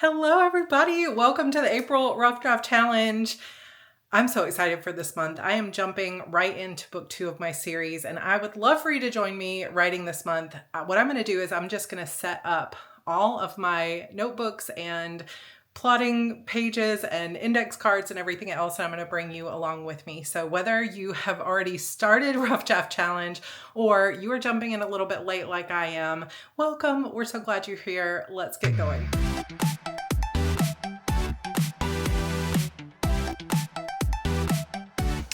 Hello, everybody. Welcome to the April Rough Draft Challenge. I'm so excited for this month. I am jumping right into book 2 of my series, and I would love for you to join me writing this month. What I'm going to do is I'm just going to set up all of my notebooks and plotting pages and index cards and everything else, and I'm going to bring you along with me. So whether you have already started Rough Draft Challenge or you are jumping in a little bit late like I am, welcome. We're so glad you're here. Let's get going.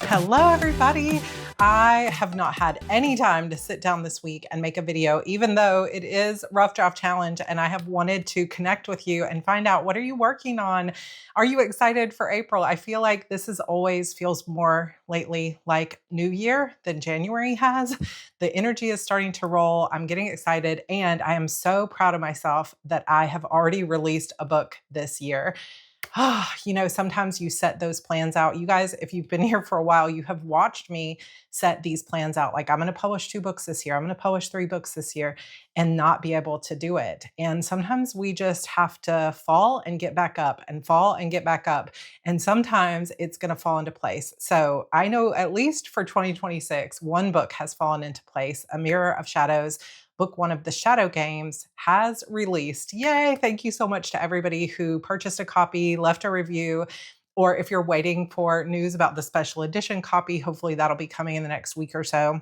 Hello, everybody. I have not had any time to sit down this week and make a video, even though it is Rough Draft Challenge, and I have wanted to connect with you and find out, what are you working on? Are you excited for April? I feel like this is always feels more lately like New Year than January has. The energy is starting to roll. I'm getting excited, and I am so proud of myself that I have already released a book this year. Sometimes you set those plans out. You guys, if you've been here for a while, you have watched me set these plans out. Like, I'm going to publish 2 books this year. I'm going to publish 3 books this year and not be able to do it. And sometimes we just have to fall and get back up and fall and get back up. And sometimes it's going to fall into place. So I know at least for 2026, one book has fallen into place, A Mirror of Shadows. Book 1 of the Shadow Games has released. Yay! Thank you so much to everybody who purchased a copy, left a review, or if you're waiting for news about the special edition copy, hopefully that'll be coming in the next week or so.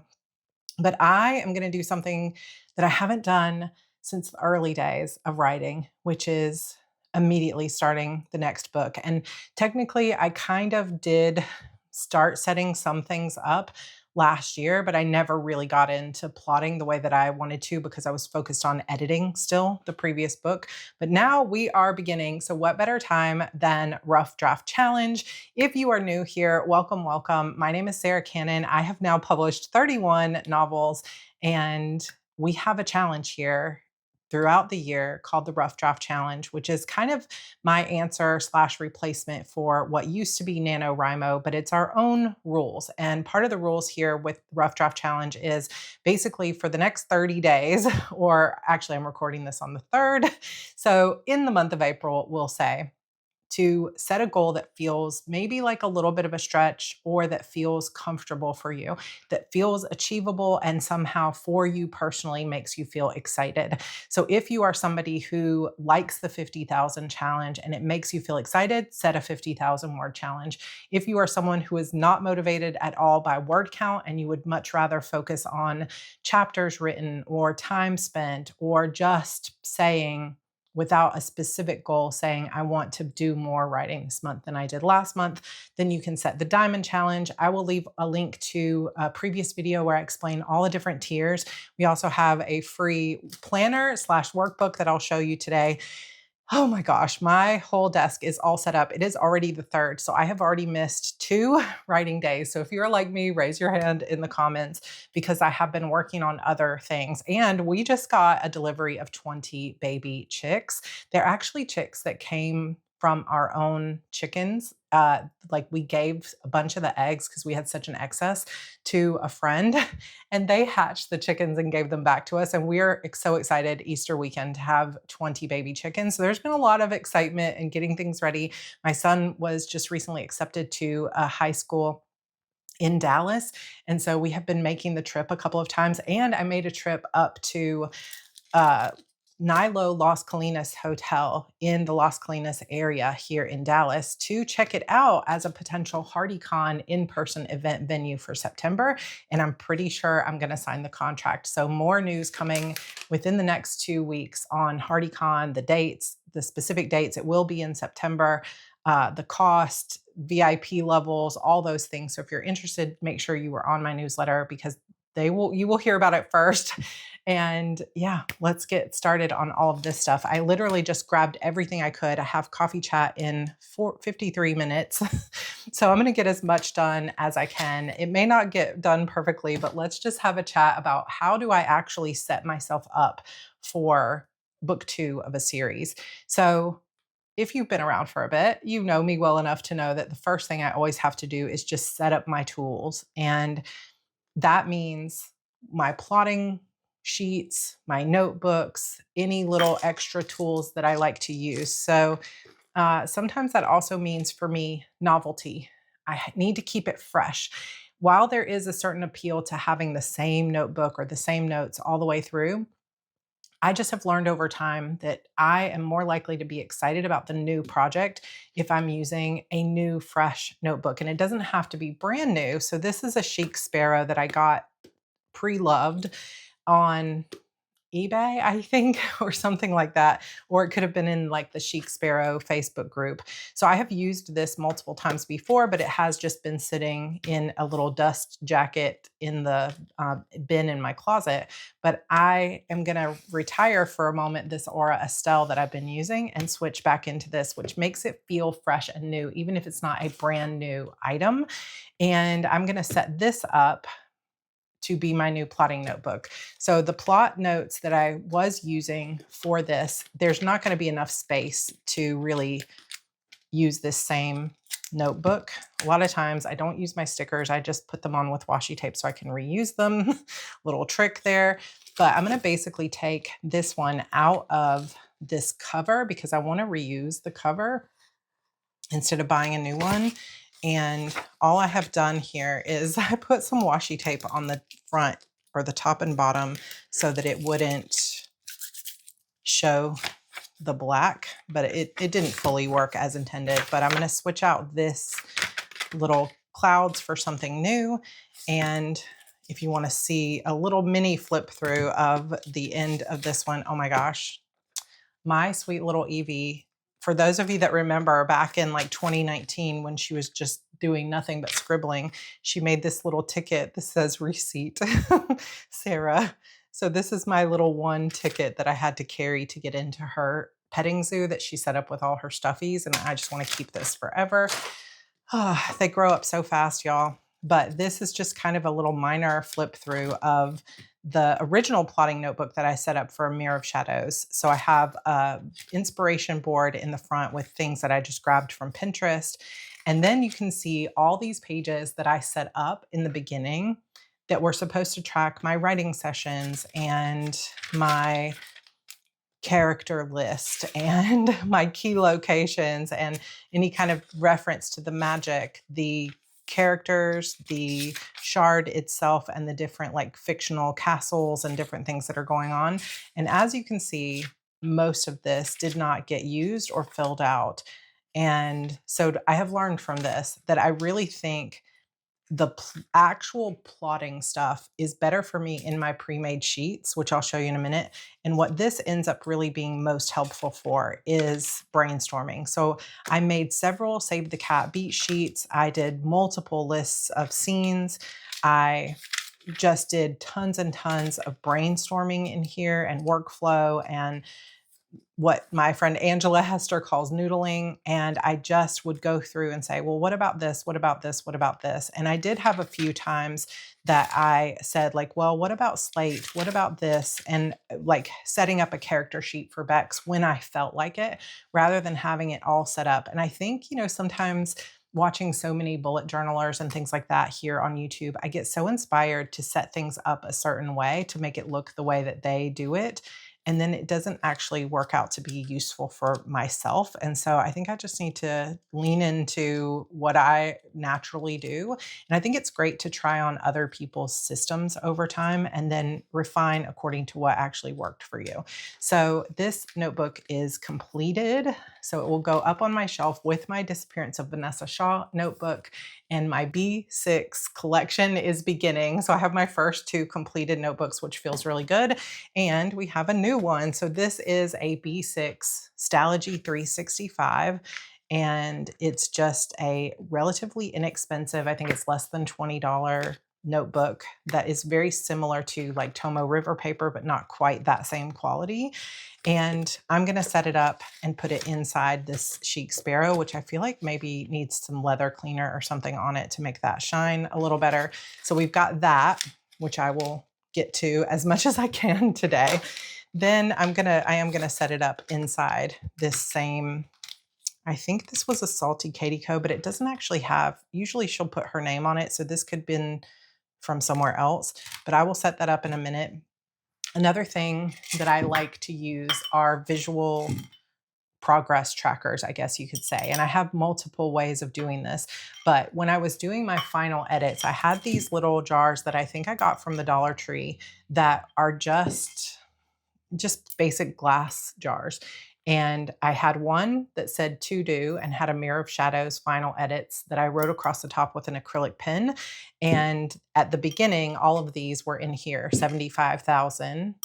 But I am going to do something that I haven't done since the early days of writing, which is immediately starting the next book. And technically, I kind of did start setting some things up last year, but I never really got into plotting the way that I wanted to because I was focused on editing still the previous book. But now we are beginning. So what better time than Rough Draft Challenge? If you are new here, welcome, welcome. My name is Sarra Cannon. I have now published 31 novels, and we have a challenge here throughout the year called the Rough Draft Challenge, which is kind of my answer / replacement for what used to be NaNoWriMo, but it's our own rules. And part of the rules here with Rough Draft Challenge is basically for the next 30 days, or actually I'm recording this on the 3rd. So in the month of April, we'll say, to set a goal that feels maybe like a little bit of a stretch, or that feels comfortable for you, that feels achievable, and somehow for you personally makes you feel excited. So if you are somebody who likes the 50,000 challenge and it makes you feel excited, set a 50,000 word challenge. If you are someone who is not motivated at all by word count and you would much rather focus on chapters written or time spent, or just saying, without a specific goal, saying, I want to do more writing this month than I did last month, then you can set the Diamond Challenge. I will leave a link to a previous video where I explain all the different tiers. We also have a free planner / workbook that I'll show you today. Oh my gosh, my whole desk is all set up. It is already the 3rd, so I have already missed 2 writing days. So if you're like me, raise your hand in the comments, because I have been working on other things. And we just got a delivery of 20 baby chicks. They're actually chicks that came from our own chickens. Like, we gave a bunch of the eggs because we had such an excess to a friend, and they hatched the chickens and gave them back to us. And we're so excited Easter weekend to have 20 baby chickens. So there's been a lot of excitement and getting things ready. My son was just recently accepted to a high school in Dallas. And so we have been making the trip a couple of times. And I made a trip up to Nilo Las Colinas Hotel in the Las Colinas area here in Dallas to check it out as a potential HardyCon in-person event venue for September. And I'm pretty sure I'm going to sign the contract. So more news coming within the next 2 weeks on HardyCon, the dates, the specific dates. It will be in September, the cost, VIP levels, all those things. So if you're interested, make sure you are on my newsletter, because you will hear about it first. And yeah, let's get started on all of this stuff. I literally just grabbed everything I could. I have coffee chat in 53 minutes. So I'm going to get as much done as I can. It may not get done perfectly, but let's just have a chat about, how do I actually set myself up for book 2 of a series? So if you've been around for a bit, you know me well enough to know that the first thing I always have to do is just set up my tools. And that means my plotting sheets, my notebooks, any little extra tools that I like to use. So sometimes that also means for me novelty. Need to keep it fresh. While there is a certain appeal to having the same notebook or the same notes all the way through, I just have learned over time that I am more likely to be excited about the new project if I'm using a new, fresh notebook. And it doesn't have to be brand new. So, this is a Chic Sparrow that I got pre loved on eBay, I think, or something like that. Or it could have been in like the Chic Sparrow Facebook group. So I have used this multiple times before, but it has just been sitting in a little dust jacket in the bin in my closet. But I am going to retire for a moment this Aura Estelle that I've been using and switch back into this, which makes it feel fresh and new, even if it's not a brand new item. And I'm going to set this up to be my new plotting notebook. So the plot notes that I was using for this, there's not going to be enough space to really use this same notebook. A lot of times I don't use my stickers. I just put them on with washi tape so I can reuse them. Little trick there. But I'm going to basically take this one out of this cover because I want to reuse the cover instead of buying a new one. And all I have done here is I put some washi tape on the front or the top and bottom so that it wouldn't show the black, but it didn't fully work as intended. But I'm going to switch out this little clouds for something new. And if you want to see a little mini flip through of the end of this one, oh my gosh, my sweet little Evie. For those of you that remember back in like 2019 when she was just doing nothing but scribbling, she made this little ticket that says receipt, Sarah. So this is my little one ticket that I had to carry to get into her petting zoo that she set up with all her stuffies. And I just want to keep this forever. Oh, they grow up so fast, y'all. But this is just kind of a little minor flip through of the original plotting notebook that I set up for a Mirror of Shadows. So I have a inspiration board in the front with things that I just grabbed from Pinterest. And then you can see all these pages that I set up in the beginning that were supposed to track my writing sessions and my character list and my key locations and any kind of reference to the magic, the characters, the shard itself, and the different like fictional castles and different things that are going on. And as you can see, most of this did not get used or filled out. And so I have learned from this that I really think the actual plotting stuff is better for me in my pre-made sheets, which I'll show you in a minute. And what this ends up really being most helpful for is brainstorming. So I made several Save the Cat beat sheets. I did multiple lists of scenes. I just did tons and tons of brainstorming in here and workflow and what my friend Angela Hester calls noodling. And I just would go through and say, well, what about this? What about this? What about this? And I did have a few times that I said like, well, what about Slate? What about this? And like setting up a character sheet for Bex when I felt like it, rather than having it all set up. And I think, sometimes watching so many bullet journalers and things like that here on YouTube, I get so inspired to set things up a certain way to make it look the way that they do it. And then it doesn't actually work out to be useful for myself. And so I think I just need to lean into what I naturally do. And I think it's great to try on other people's systems over time and then refine according to what actually worked for you. So this notebook is completed. So it will go up on my shelf with my Disappearance of Vanessa Shaw notebook. And my B6 collection is beginning. So I have my first 2 completed notebooks, which feels really good. And we have a new one. So this is a B6 Stalogy 365. And it's just a relatively inexpensive, I think it's less than $20 notebook that is very similar to like Tomo River paper, but not quite that same quality. And I'm going to set it up and put it inside this Chic Sparrow, which I feel like maybe needs some leather cleaner or something on it to make that shine a little better. So we've got that, which I will get to as much as I can today. Then I am going to set it up inside this same, I think this was a Salty Katie Co, but it doesn't actually have, usually she'll put her name on it. So this could have been from somewhere else, but I will set that up in a minute. Another thing that I like to use are visual progress trackers, I guess you could say. And I have multiple ways of doing this. But when I was doing my final edits, I had these little jars that I think I got from the Dollar Tree that are just basic glass jars. And I had one that said to do and had a Mirror of Shadows final edits that I wrote across the top with an acrylic pen. And at the beginning, all of these were in here, 75,000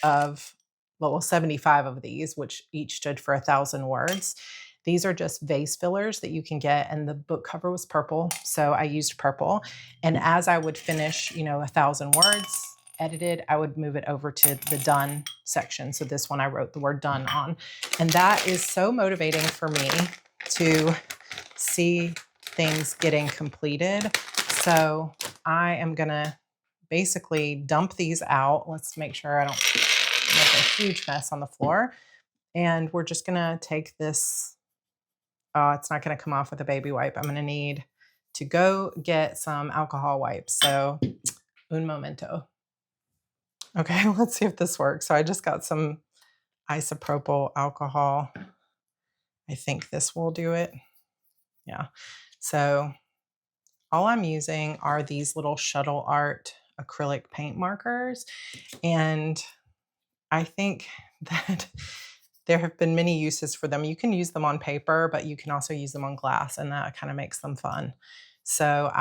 of, well, 75 of these, which each stood for 1,000 words. These are just vase fillers that you can get, and the book cover was purple, so I used purple. And as I would finish, 1,000 words edited, I would move it over to the done section. So this one I wrote the word done on. And that is so motivating for me to see things getting completed. So I am gonna basically dump these out. Let's make sure I don't make a huge mess on the floor. And we're just gonna take this, it's not gonna come off with a baby wipe. I'm gonna need to go get some alcohol wipes. So un momento. Okay, let's see if this works. So I just got some isopropyl alcohol. I think this will do it. Yeah. So all I'm using are these little shuttle art acrylic paint markers. And I think that there have been many uses for them. You can use them on paper, but you can also use them on glass, and that kind of makes them fun. So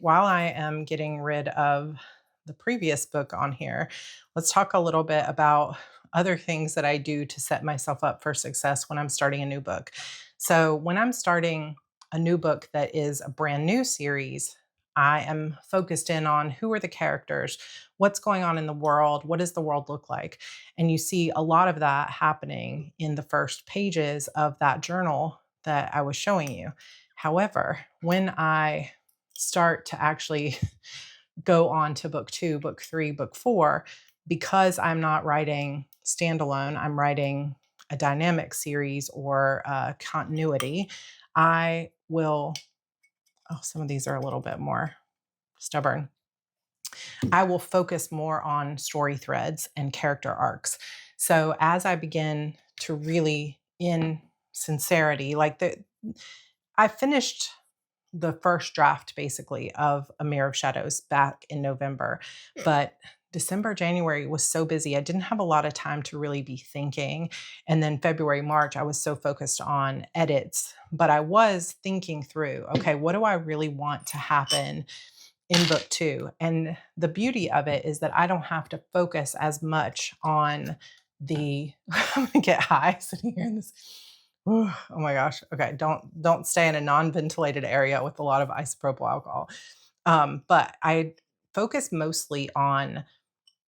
while I am getting rid of the previous book on here, let's talk a little bit about other things that I do to set myself up for success when I'm starting a new book. So when I'm starting a new book that is a brand new series, I am focused in on who are the characters, what's going on in the world, what does the world look like? And you see a lot of that happening in the first pages of that journal that I was showing you. However, when I start to actually go on to book 2, book 3, book 4, because I'm not writing standalone, I'm writing a dynamic series or continuity, I will, some of these are a little bit more stubborn. I will focus more on story threads and character arcs. So as I begin to really, in sincerity, I finished the first draft basically of A Mirror of Shadows back in November, but December, January was so busy. I didn't have a lot of time to really be thinking. And then February, March, I was so focused on edits, but I was thinking through, okay, what do I really want to happen in book 2? And the beauty of it is that I don't have to focus as much on I'm gonna get high sitting here in this. Oh my gosh. Okay. Don't stay in a non-ventilated area with a lot of isopropyl alcohol. But I focus mostly on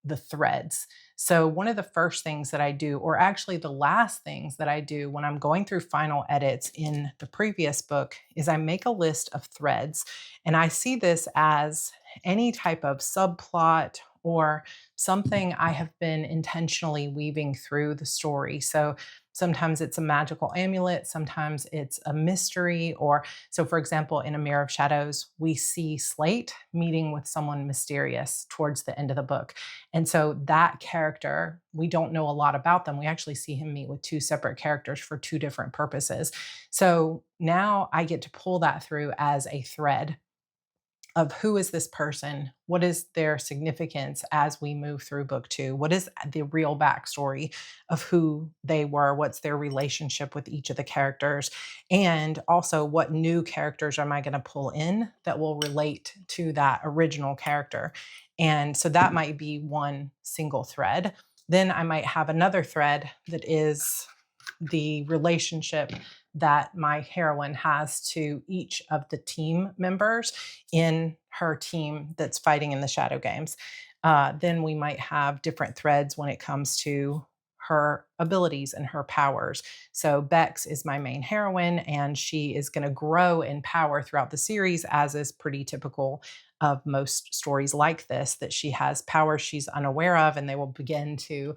the threads. So one of the first things that I do, or actually the last things that I do when I'm going through final edits in the previous book, is I make a list of threads. And I see this as any type of subplot or something I have been intentionally weaving through the story. So sometimes it's a magical amulet, sometimes it's a mystery, or so for example, in A Mirror of Shadows, we see Slate meeting with someone mysterious towards the end of the book. And so that character, we don't know a lot about them. We actually see him meet with 2 separate characters for 2 different purposes. So now I get to pull that through as a thread of who is this person? What is their significance as we move through book 2? What is the real backstory of who they were? What's their relationship with each of the characters? And also, what new characters am I going to pull in that will relate to that original character? And so that might be one single thread. Then I might have another thread that is the relationship that my heroine has to each of the team members in her team that's fighting in the Shadow Games. Then we might have different threads when it comes to her abilities and her powers. So Bex is my main heroine, and she is going to grow in power throughout the series, as is pretty typical of most stories like this, that she has powers she's unaware of, and they will begin to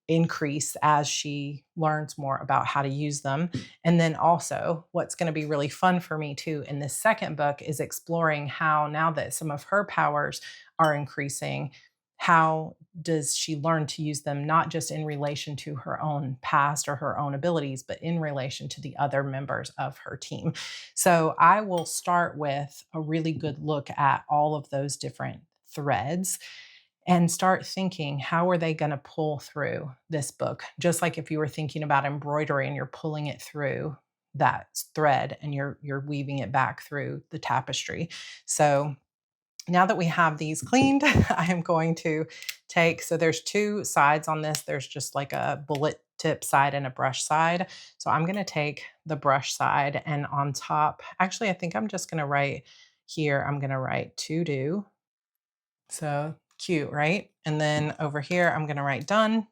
increase as she learns more about how to use them. And then also, what's going to be really fun for me too in this second book is exploring how, now that some of her powers are increasing, how does she learn to use them, not just in relation to her own past or her own abilities, but in relation to the other members of her team. So I will start with a really good look at all of those different threads and start thinking, how are they going to pull through this book? Just like if you were thinking about embroidery and you're pulling it through that thread and you're weaving it back through the tapestry. So now that we have these cleaned, I am going to take, so there's two sides on this. There's just like a bullet tip side and a brush side. So I'm going to take the brush side, and on top, actually, I think I'm just going to write here, I'm going to write to do. So cute, right? And then over here, I'm going to write done.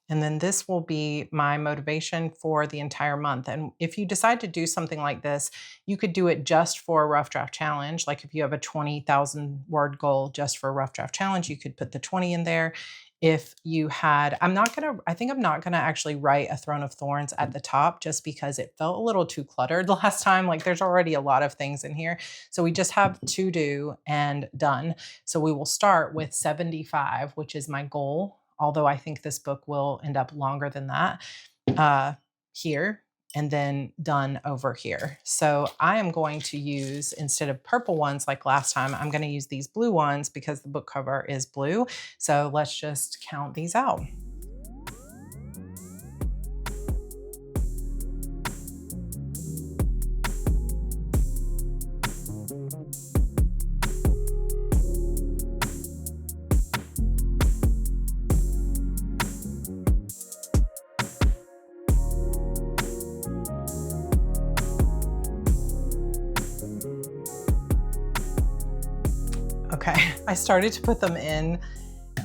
And then this will be my motivation for the entire month. And if you decide to do something like this, you could do it just for a rough draft challenge. Like if you have a 20,000 word goal just for a rough draft challenge, you could put the 20 in there. If you had, I think I'm not going to actually write a throne of thorns at the top just because it felt a little too cluttered last time. Like there's already a lot of things in here. So we just have to do and done. So we will start with 75, which is my goal, although I think this book will end up longer than that, here, and then done over here. So I am going to use, instead of purple ones like last time, I'm going to use these blue ones because the book cover is blue. So let's just count these out. Okay, I started to put them in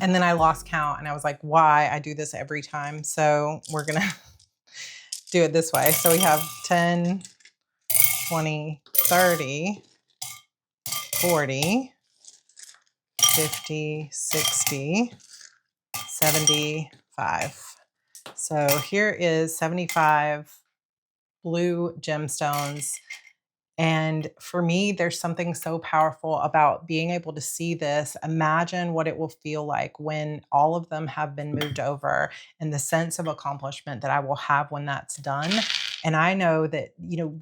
and then I lost count and I was like, why? I do this every time. So we're gonna do it this way. So we have 10, 20, 30, 40, 50, 60, 75. So here is 75 blue gemstones. And for me, there's something so powerful about being able to see this. Imagine what it will feel like when all of them have been moved over, and the sense of accomplishment that I will have when that's done. And I know that,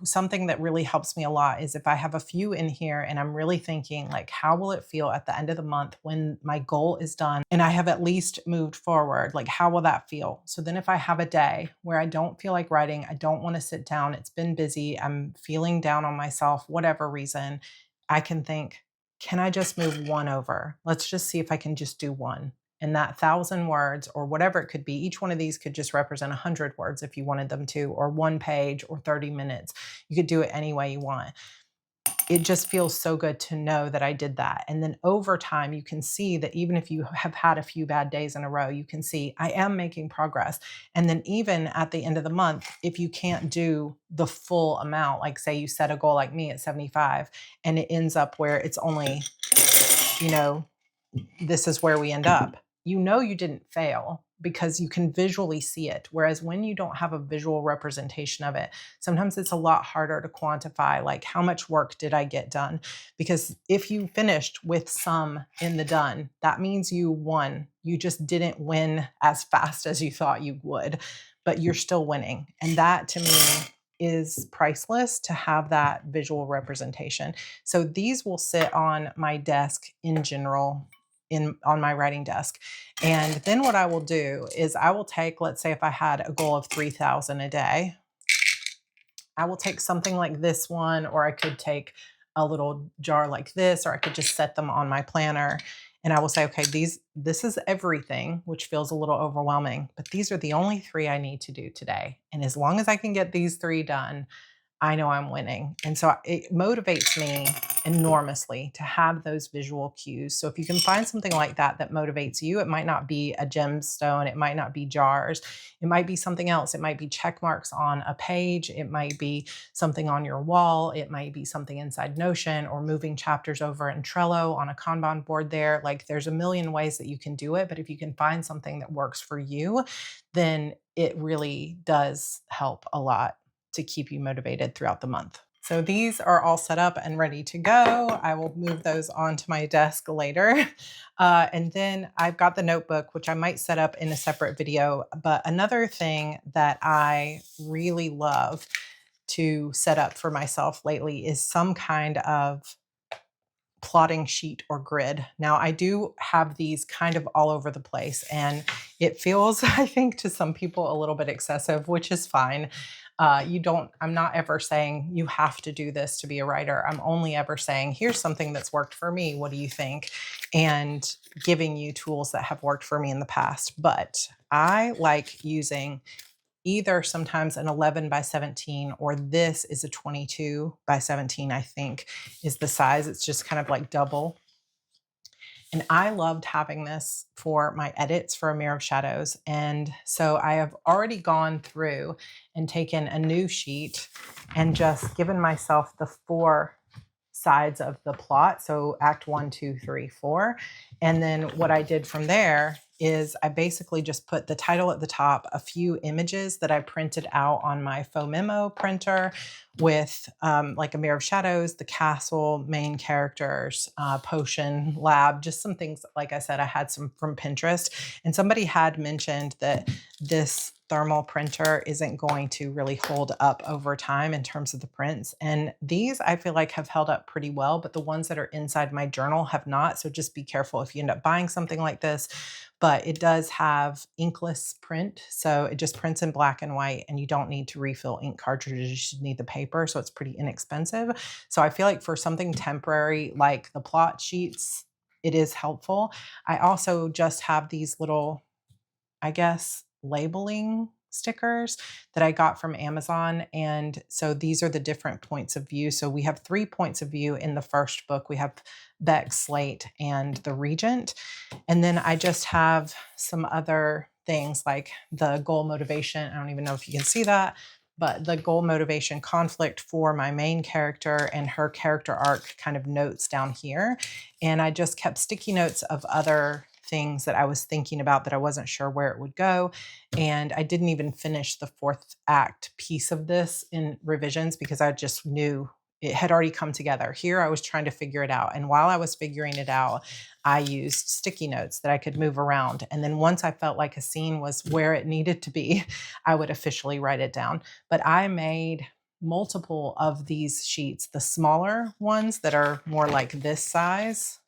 something that really helps me a lot is if I have a few in here and I'm really thinking like, how will it feel at the end of the month when my goal is done and I have at least moved forward? Like, how will that feel? So then if I have a day where I don't feel like writing, I don't want to sit down, it's been busy, I'm feeling down on myself, whatever reason, I can think, can I just move one over? Let's just see if I can just do one. And that 1,000 words or whatever it could be, each one of these could just represent 100 words if you wanted them to, or one page or 30 minutes. You could do it any way you want. It just feels so good to know that I did that. And then over time, you can see that even if you have had a few bad days in a row, you can see I am making progress. And then even at the end of the month, if you can't do the full amount, like say you set a goal like me at 75 and it ends up where it's only, this is where we end up. You didn't fail because you can visually see it. Whereas when you don't have a visual representation of it, sometimes it's a lot harder to quantify, like how much work did I get done? Because if you finished with some in the done, that means you won. You just didn't win as fast as you thought you would, but you're still winning. And that to me is priceless, to have that visual representation. So these will sit on my desk in general, on my writing desk. And then what I will do is I will take, let's say if I had a goal of 3,000 a day, I will take something like this one, or I could take a little jar like this, or I could just set them on my planner. And I will say, okay, this is everything, which feels a little overwhelming, but these are the only 3 I need to do today. And as long as I can get these 3 done, I know I'm winning. And so it motivates me enormously to have those visual cues. So if you can find something like that that motivates you, it might not be a gemstone, it might not be jars, it might be something else. It might be check marks on a page, it might be something on your wall, it might be something inside Notion, or moving chapters over in Trello on a Kanban board there. Like there's a million ways that you can do it, but if you can find something that works for you, then it really does help a lot to keep you motivated throughout the month. So these are all set up and ready to go. I will move those onto my desk later. And then I've got the notebook, which I might set up in a separate video. But another thing that I really love to set up for myself lately is some kind of plotting sheet or grid. Now, I do have these kind of all over the place, and it feels, I think, to some people a little bit excessive, which is fine. I'm not ever saying you have to do this to be a writer. I'm only ever saying, here's something that's worked for me. What do you think? And giving you tools that have worked for me in the past. But I like using either sometimes an 11 by 17, or this is a 22 by 17, I think is the size. It's just kind of like double. And I loved having this for my edits for A Mirror of Shadows. And so I have already gone through and taken a new sheet and just given myself the 4 sides of the plot. So act 1, 2, 3, 4. And then what I did from there is I basically just put the title at the top, a few images that I printed out on my faux memo printer with like A Mirror of Shadows, the castle, main characters, potion lab, just some things. Like I said, I had some from Pinterest, and somebody had mentioned that this thermal printer isn't going to really hold up over time in terms of the prints. And these I feel like have held up pretty well, but the ones that are inside my journal have not. So just be careful if you end up buying something like this. But it does have inkless print. So it just prints in black and white, and you don't need to refill ink cartridges. You should need the paper. So it's pretty inexpensive. So I feel like for something temporary like the plot sheets, it is helpful. I also just have these little, I guess, labeling stickers that I got from Amazon. And so these are the different points of view. So we have 3 points of view in the first book. We have Beck, Slate, and the Regent. And then I just have some other things like the goal motivation. I don't even know if you can see that, but the goal motivation conflict for my main character and her character arc kind of notes down here. And I just kept sticky notes of other things that I was thinking about that I wasn't sure where it would go. And I didn't even finish the 4th act piece of this in revisions because I just knew it had already come together. Here I was trying to figure it out. And while I was figuring it out, I used sticky notes that I could move around. And then once I felt like a scene was where it needed to be, I would officially write it down. But I made multiple of these sheets, the smaller ones that are more like this size,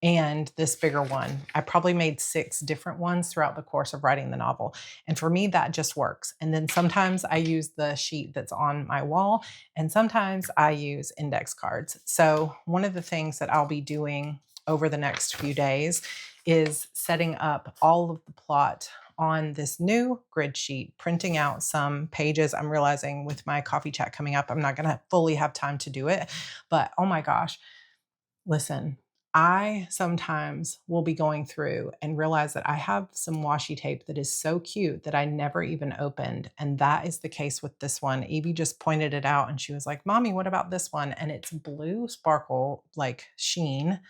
and this bigger one. I probably made 6 different ones throughout the course of writing the novel. And for me, that just works. And then sometimes I use the sheet that's on my wall, and sometimes I use index cards. So one of the things that I'll be doing over the next few days is setting up all of the plot on this new grid sheet, printing out some pages. I'm realizing with my coffee chat coming up, I'm not going to fully have time to do it. But oh my gosh, listen, I sometimes will be going through and realize that I have some washi tape that is so cute that I never even opened. And that is the case with this one. Evie just pointed it out and she was like, Mommy, what about this one? And it's blue sparkle, like sheen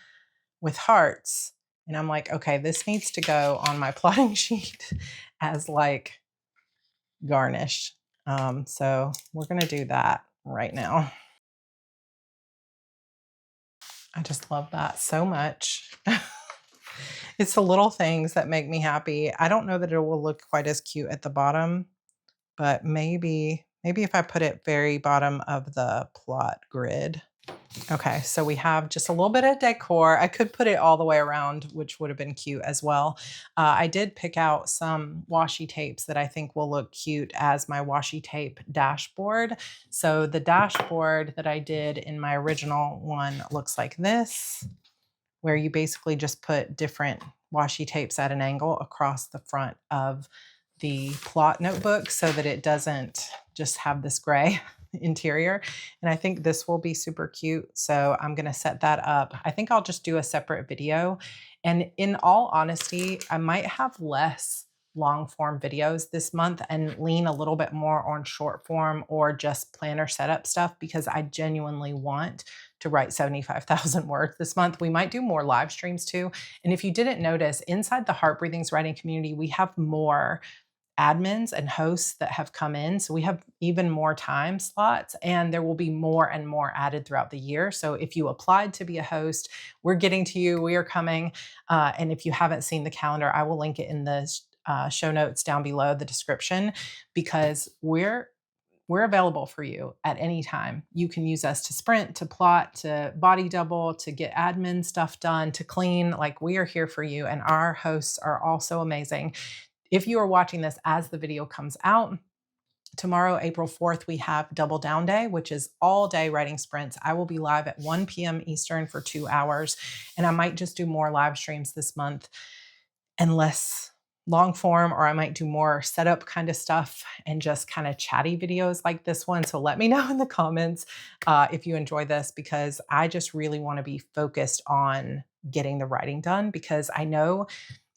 with hearts. And I'm like, okay, this needs to go on my plotting sheet as like garnish. So we're going to do that right now. I just love that so much. It's the little things that make me happy. I don't know that it will look quite as cute at the bottom, but maybe if I put it very bottom of the plot grid. Okay, so we have just a little bit of decor. I could put it all the way around, which would have been cute as well. I did pick out some washi tapes that I think will look cute as my washi tape dashboard. So the dashboard that I did in my original one looks like this, where you basically just put different washi tapes at an angle across the front of the plot notebook so that it doesn't just have this gray interior. And I think this will be super cute. So I'm going to set that up. I think I'll just do a separate video. And in all honesty, I might have less long form videos this month and lean a little bit more on short form or just planner setup stuff because I genuinely want to write 75,000 words this month. We might do more live streams too. And if you didn't notice, inside the Heart Breathings writing community, we have more admins and hosts that have come in. So we have even more time slots, and there will be more and more added throughout the year. So if you applied to be a host, we're getting to you. We are coming. And if you haven't seen the calendar, I will link it in the show notes down below the description, because we're available for you at any time. You can use us to sprint, to plot, to body double, to get admin stuff done, to clean. Like, we are here for you. And our hosts are also amazing. If you are watching this as the video comes out, tomorrow, April 4th, we have Double Down Day, which is all day writing sprints. I will be live at 1 p.m. Eastern for 2 hours. And I might just do more live streams this month and less long form, or I might do more setup kind of stuff and just kind of chatty videos like this one. So let me know in the comments if you enjoy this, because I just really want to be focused on getting the writing done, because I know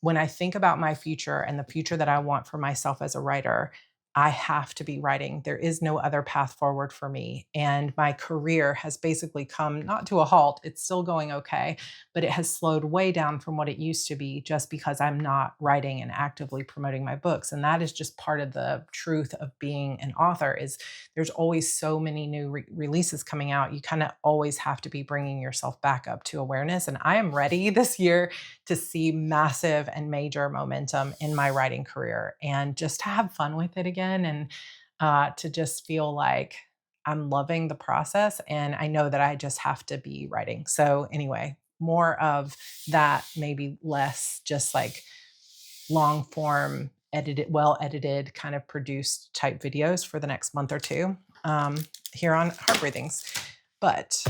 when I think about my future and the future that I want for myself as a writer, I have to be writing. There is no other path forward for me. And my career has basically come not to a halt. It's still going okay, but it has slowed way down from what it used to be, just because I'm not writing and actively promoting my books. And that is just part of the truth of being an author, is there's always so many new releases coming out. You kind of always have to be bringing yourself back up to awareness. And I am ready this year to see massive and major momentum in my writing career, and just to have fun with it again, and to just feel like I'm loving the process. And I know that I just have to be writing. So anyway, more of that, maybe less just like long form, edited, well edited, kind of produced type videos for the next month or two here on Heart Breathings. But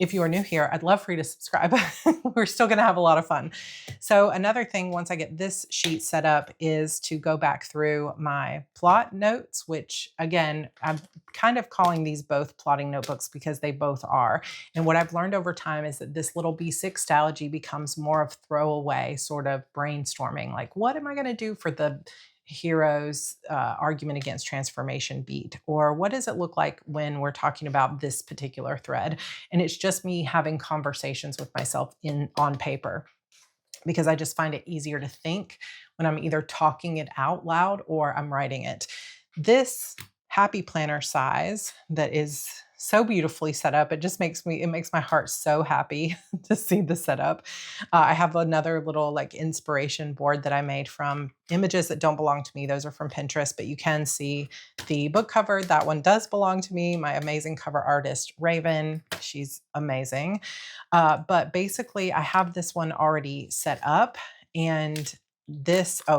if you are new here, I'd love for you to subscribe. We're still going to have a lot of fun. So another thing, once I get this sheet set up, is to go back through my plot notes, which again, I'm kind of calling these both plotting notebooks because they both are. And what I've learned over time is that this little B6 stylogy becomes more of throwaway sort of brainstorming. Like, what am I going to do for the hero's argument against transformation beat? Or what does it look like when we're talking about this particular thread? And it's just me having conversations with myself on paper, because I just find it easier to think when I'm either talking it out loud or I'm writing it. This happy planner size that is so beautifully set up, it makes my heart so happy to see the setup. I have another little like inspiration board that I made from images that don't belong to me. Those are from Pinterest, but you can see the book cover. That one does belong to me, my amazing cover artist, Raven. She's amazing. But basically I have this one already set up, and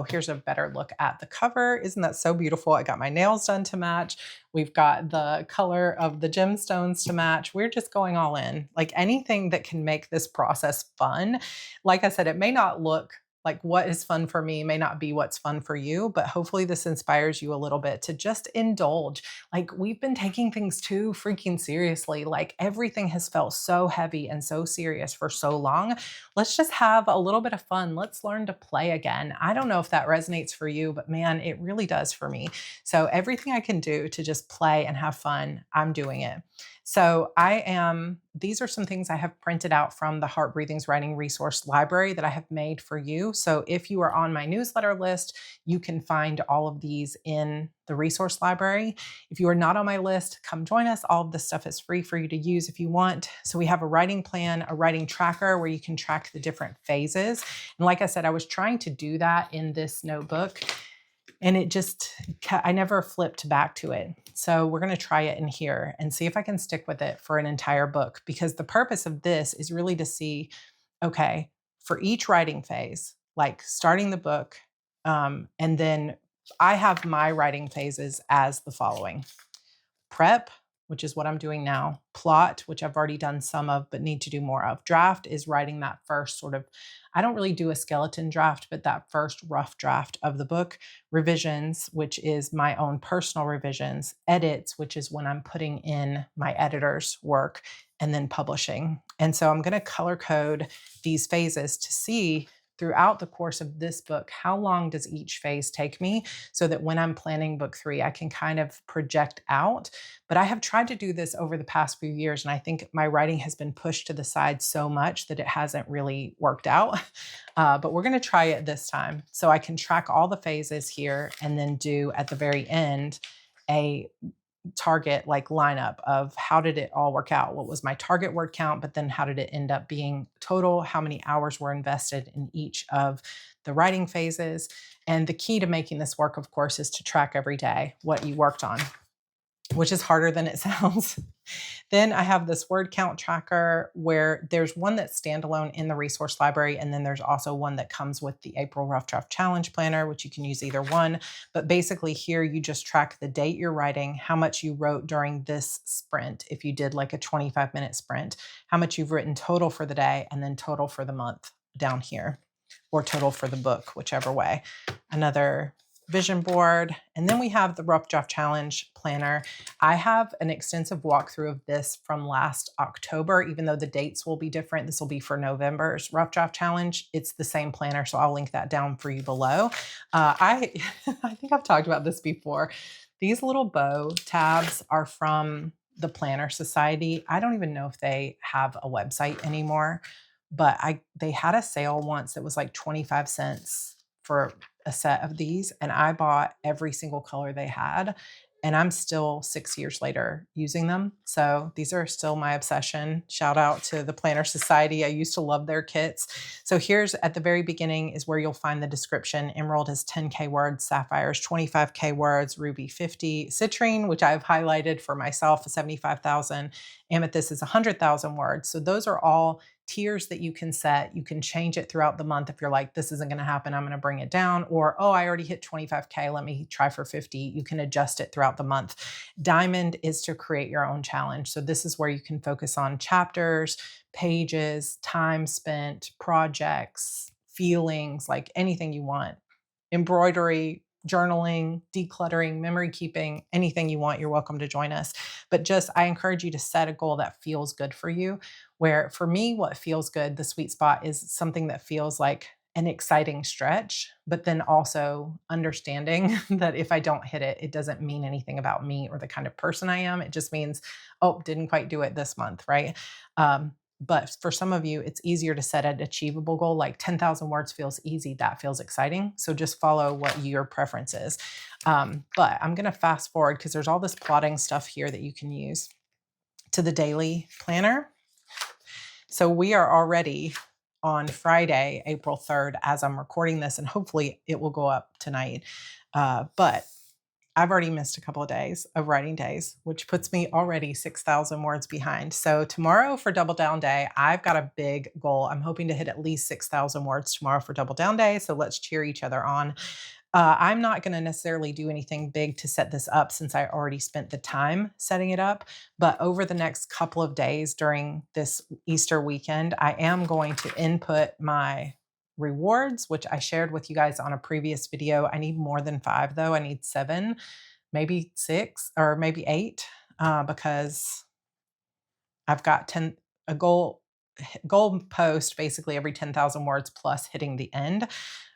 here's a better look at the cover. Isn't that so beautiful? I got my nails done to match. We've got the color of the gemstones to match. We're just going all in. Like, anything that can make this process fun. Like I said, it may not look like what is fun for me may not be what's fun for you, but hopefully this inspires you a little bit to just indulge. Like, we've been taking things too freaking seriously. Like, everything has felt so heavy and so serious for so long. Let's just have a little bit of fun. Let's learn to play again. I don't know if that resonates for you, but man, it really does for me. So everything I can do to just play and have fun, I'm doing it. So these are some things I have printed out from the Heart Breathings Writing Resource Library that I have made for you. So if you are on my newsletter list, you can find all of these in the resource library. If you are not on my list, come join us. All of this stuff is free for you to use if you want. So we have a writing plan, a writing tracker where you can track the different phases. And like I said, I was trying to do that in this notebook, and I never flipped back to it. So we're going to try it in here and see if I can stick with it for an entire book, because the purpose of this is really to see, okay, for each writing phase, like starting the book, and then I have my writing phases as the following: prep, which is what I'm doing now; plot, which I've already done some of but need to do more of; draft is writing that first sort of, I don't really do a skeleton draft, but that first rough draft of the book; revisions, which is my own personal revisions; edits, which is when I'm putting in my editor's work; and then publishing. And so I'm going to color code these phases to see throughout the course of this book, how long does each phase take me, so that when I'm planning book 3, I can kind of project out. But I have tried to do this over the past few years, and I think my writing has been pushed to the side so much that it hasn't really worked out. But we're going to try it this time. So I can track all the phases here and then do at the very end a target like lineup of how did it all work out? What was my target word count? But then how did it end up being total? How many hours were invested in each of the writing phases? And the key to making this work, of course, is to track every day what you worked on, which is harder than it sounds. Then I have this word count tracker where there's one that's standalone in the resource library, and then there's also one that comes with the April Rough Draft Challenge Planner, which you can use either one. But basically here you just track the date you're writing, how much you wrote during this sprint, if you did like a 25-minute sprint, how much you've written total for the day, and then total for the month down here, or total for the book, whichever way. Another vision board. And then we have the Rough Draft Challenge Planner. I have an extensive walkthrough of this from last October, even though the dates will be different. This will be for November's Rough Draft Challenge. It's the same planner, so I'll link that down for you below. I think I've talked about this before. These little bow tabs are from the Planner Society. I don't even know if they have a website anymore, but they had a sale once that was like 25 cents for a set of these, and I bought every single color they had, and I'm still 6 years later using them. So these are still my obsession. Shout out to the Planner Society. I used to love their kits. So here's at the very beginning is where you'll find the description. Emerald is 10K words, Sapphire is 25K words, Ruby 50, Citrine, which I've highlighted for myself, 75,000, Amethyst is 100,000 words. So those are all tiers that you can set. You can change it throughout the month if you're like, this isn't going to happen, I'm going to bring it down. Or, oh, I already hit 25K, let me try for 50. You can adjust it throughout the month. Diamond is to create your own challenge. So this is where you can focus on chapters, pages, time spent, projects, feelings, like anything you want. Embroidery, journaling, decluttering, memory keeping, anything you want, you're welcome to join us. But just, I encourage you to set a goal that feels good for you. Where for me, what feels good, the sweet spot is something that feels like an exciting stretch, but then also understanding that if I don't hit it, it doesn't mean anything about me or the kind of person I am. It just means, oh, didn't quite do it this month, right? But for some of you, it's easier to set an achievable goal, like 10,000 words feels easy. That feels exciting. So just follow what your preference is. But I'm going to fast forward because there's all this plotting stuff here that you can use to the daily planner. So we are already on Friday, April 3rd, as I'm recording this, and hopefully it will go up tonight. But I've already missed a couple of days of writing days, which puts me already 6,000 words behind. So tomorrow for Double Down Day, I've got a big goal. I'm hoping to hit at least 6,000 words tomorrow for Double Down Day. So let's cheer each other on. I'm not going to necessarily do anything big to set this up since I already spent the time setting it up. But over the next couple of days during this Easter weekend, I am going to input my rewards, which I shared with you guys on a previous video. I need more than 5 though. I need 7, maybe 6, or maybe 8, because I've got a goal post basically every 10,000 words plus hitting the end,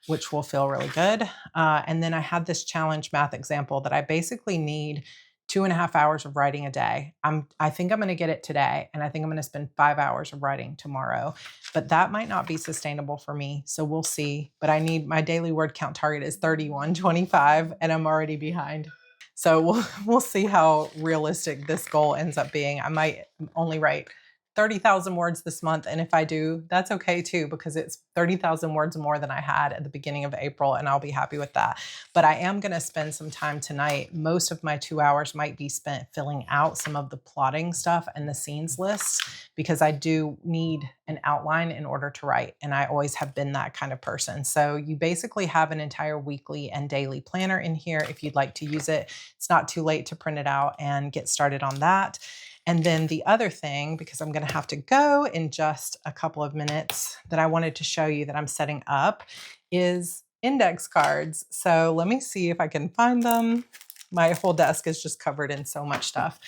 which will feel really good. And then I had this challenge math example that I basically need 2.5 hours of writing a day. I think I'm going to get it today, and I think I'm going to spend 5 hours of writing tomorrow, but that might not be sustainable for me. So we'll see. But I need, my daily word count target is 3125, and I'm already behind. So we'll see how realistic this goal ends up being. I might only write 30,000 words this month. And if I do, that's okay too, because it's 30,000 words more than I had at the beginning of April, and I'll be happy with that. But I am going to spend some time tonight. Most of my 2 hours might be spent filling out some of the plotting stuff and the scenes lists, because I do need an outline in order to write. And I always have been that kind of person. So you basically have an entire weekly and daily planner in here if you'd like to use it. It's not too late to print it out and get started on that. And then the other thing, because I'm going to have to go in just a couple of minutes, that I wanted to show you that I'm setting up is index cards. So let me see if I can find them. My whole desk is just covered in so much stuff.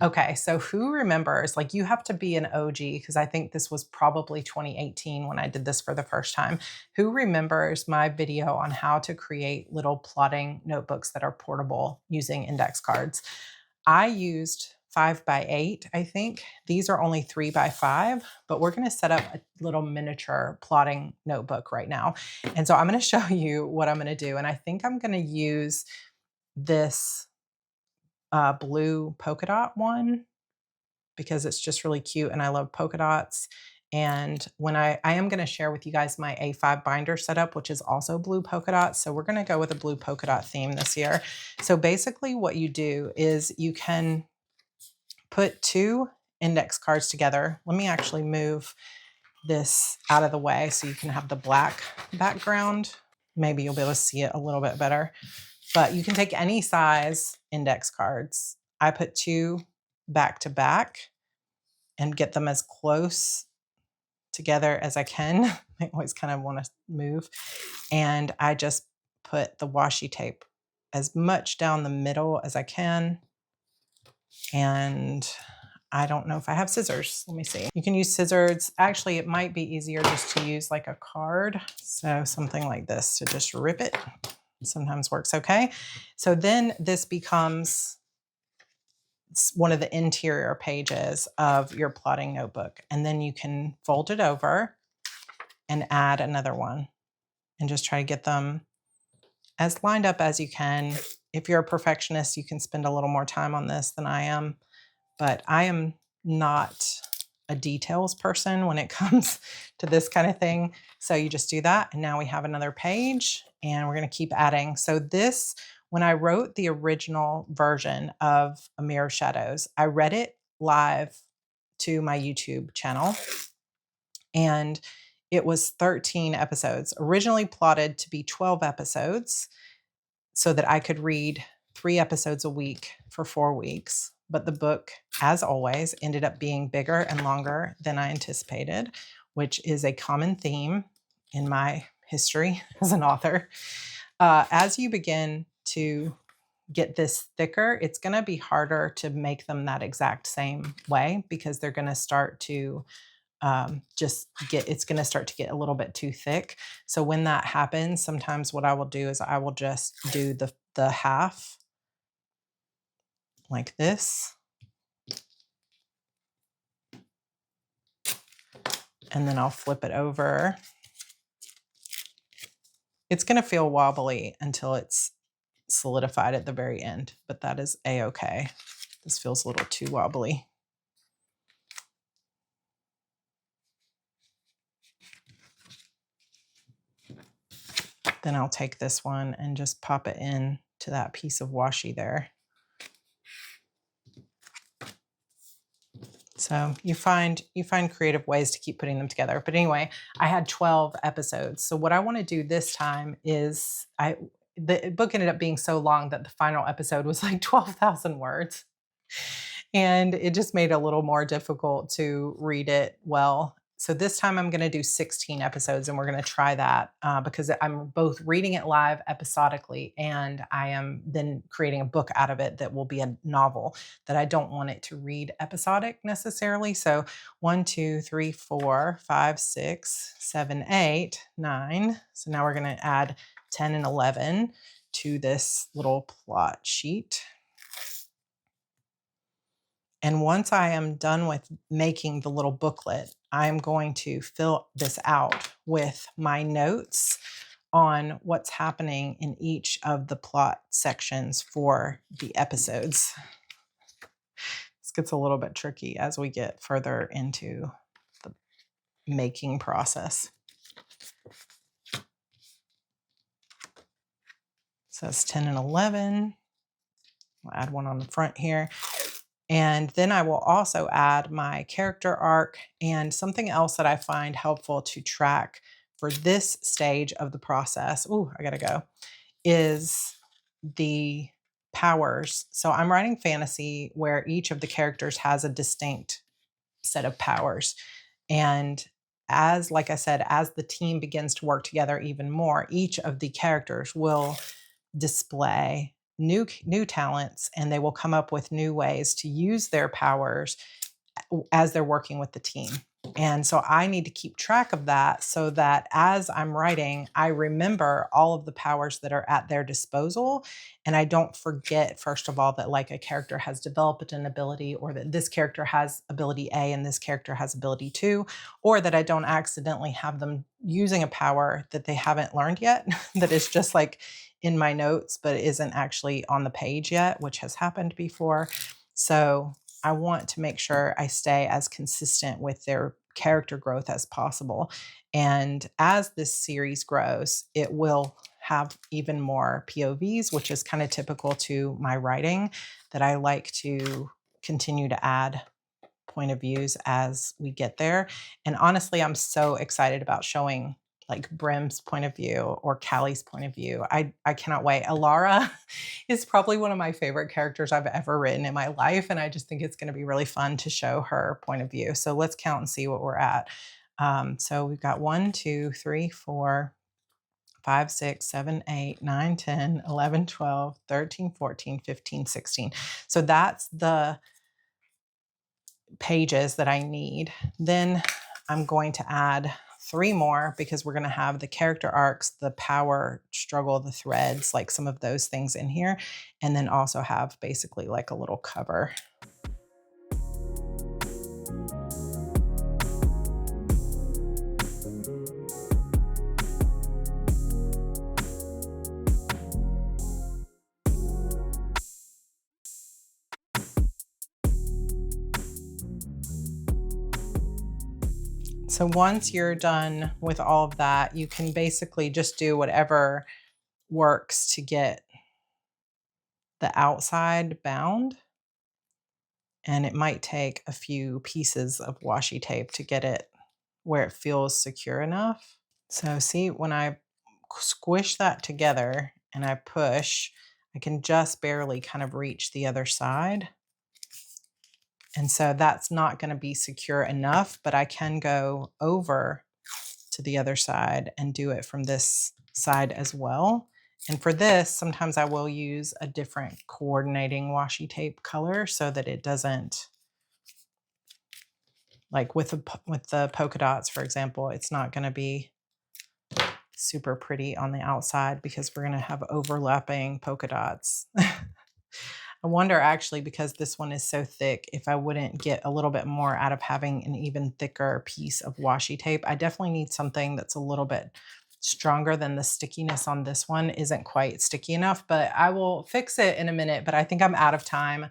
Okay, so who remembers, like you have to be an OG because I think this was probably 2018 when I did this for the first time. Who remembers my video on how to create little plotting notebooks that are portable using index cards? I used 5x8, I think. These are only 3x5, but we're going to set up a little miniature plotting notebook right now. And so I'm going to show you what I'm going to do. And I think I'm going to use this blue polka dot one because it's just really cute and I love polka dots. And when I am going to share with you guys my A5 binder setup, which is also blue polka dots. So we're going to go with a blue polka dot theme this year. So basically what you do is you can put two index cards together. Let me actually move this out of the way so you can have the black background. Maybe you'll be able to see it a little bit better. But you can take any size index cards. I put two back to back and get them as close together as I can. I always kind of want to move. And I just put the washi tape as much down the middle as I can. And I don't know if I have scissors. Let me see. You can use scissors. Actually, it might be easier just to use like a card. So something like this to just rip it. Sometimes works okay. So then this becomes one of the interior pages of your plotting notebook. And then you can fold it over and add another one and just try to get them as lined up as you can. If you're a perfectionist, you can spend a little more time on this than I am, but I am not a details person when it comes to this kind of thing. So you just do that. And now we have another page and we're going to keep adding. So this, when I wrote the original version of A Mirror of Shadows, I read it live to my YouTube channel and it was 13 episodes, originally plotted to be 12 episodes so that I could read 3 episodes a week for 4 weeks. But the book, as always, ended up being bigger and longer than I anticipated, which is a common theme in my history as an author. As you begin to get this thicker, it's going to be harder to make them that exact same way because they're going to start to it's going to start to get a little bit too thick. So when that happens, sometimes what I will do is I will just do the half like this. And then I'll flip it over. It's going to feel wobbly until it's solidified at the very end, but that is a-okay. This feels a little too wobbly. Then I'll take this one and just pop it in to that piece of washi there. So you find creative ways to keep putting them together. But anyway, I had 12 episodes. So what I want to do this time is the book ended up being so long that the final episode was like 12,000 words. And it just made it a little more difficult to read it well. So this time I'm going to do 16 episodes and we're going to try that because I'm both reading it live episodically and I am then creating a book out of it that will be a novel that I don't want it to read episodic necessarily. So 1, 2, 3, 4, 5, 6, 7, 8, 9. So now we're going to add 10 and 11 to this little plot sheet. And once I am done with making the little booklet, I'm going to fill this out with my notes on what's happening in each of the plot sections for the episodes. This gets a little bit tricky as we get further into the making process. So it's 10 and 11. I'll add one on the front here. And then I will also add my character arc and something else that I find helpful to track for this stage of the process. Ooh, I gotta go. Is the powers. So I'm writing fantasy where each of the characters has a distinct set of powers. And like I said, as the team begins to work together even more, each of the characters will display new talents, and they will come up with new ways to use their powers as they're working with the team. And so I need to keep track of that so that as I'm writing, I remember all of the powers that are at their disposal. And I don't forget, first of all, that like a character has developed an ability, or that this character has ability A and this character has ability 2, or that I don't accidentally have them using a power that they haven't learned yet, that is just like in my notes, but isn't actually on the page yet, which has happened before. So I want to make sure I stay as consistent with their character growth as possible. And as this series grows, it will have even more POVs, which is kind of typical to my writing, that I like to continue to add point of views as we get there. And honestly, I'm so excited about showing like Brim's point of view or Callie's point of view. I cannot wait. Alara is probably one of my favorite characters I've ever written in my life. And I just think it's going to be really fun to show her point of view. So let's count and see what we're at. So we've got 1, 2, 3, 4, 5, 6, 7, 8, 9, 10, 11, 12, 13, 14, 15, 16. So that's the pages that I need. Then I'm going to add 3 more because we're going to have the character arcs, the power struggle, the threads, like some of those things in here. And then also have basically like a little cover. So once you're done with all of that, you can basically just do whatever works to get the outside bound. And it might take a few pieces of washi tape to get it where it feels secure enough. So see, when I squish that together and I push, I can just barely kind of reach the other side. And so that's not going to be secure enough, but I can go over to the other side and do it from this side as well. And for this, sometimes I will use a different coordinating washi tape color so that it doesn't, like with the polka dots, for example, it's not going to be super pretty on the outside because we're going to have overlapping polka dots. I wonder actually, because this one is so thick, if I wouldn't get a little bit more out of having an even thicker piece of washi tape. I definitely need something that's a little bit stronger than the stickiness on this one isn't quite sticky enough, but I will fix it in a minute, but I think I'm out of time.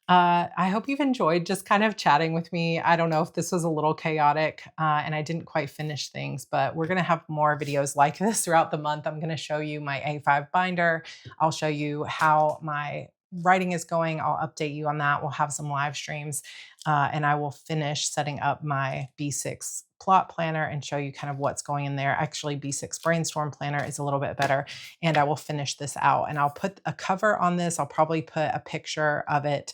I hope you've enjoyed just kind of chatting with me. I don't know if this was a little chaotic and I didn't quite finish things, but we're going to have more videos like this throughout the month. I'm going to show you my A5 binder. I'll show you how my writing is going. I'll update you on that. We'll have some live streams and I will finish setting up my B6 plot planner and show you kind of what's going in there. Actually, B6 brainstorm planner is a little bit better, and I will finish this out and I'll put a cover on this. I'll probably put a picture of it,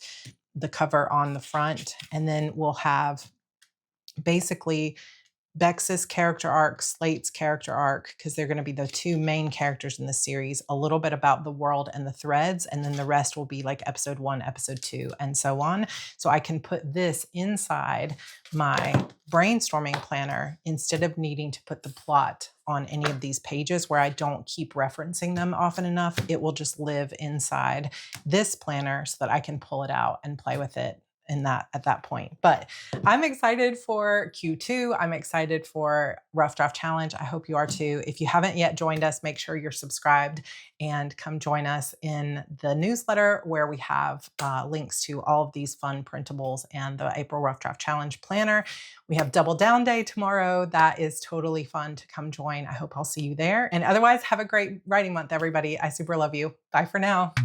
the cover on the front, and then we'll have basically Bex's character arc, Slate's character arc, because they're going to be the 2 main characters in the series, a little bit about the world and the threads, and then the rest will be like episode 1, episode 2, and so on. So I can put this inside my brainstorming planner instead of needing to put the plot on any of these pages where I don't keep referencing them often enough. It will just live inside this planner so that I can pull it out and play with it at that point. But I'm excited for Q2. I'm excited for Rough Draft Challenge. I hope you are too. If you haven't yet joined us, make sure you're subscribed and come join us in the newsletter where we have links to all of these fun printables and the April Rough Draft Challenge planner. We have Double Down Day tomorrow. That is totally fun to come join. I hope I'll see you there. And otherwise, have a great writing month, everybody. I super love you. Bye for now.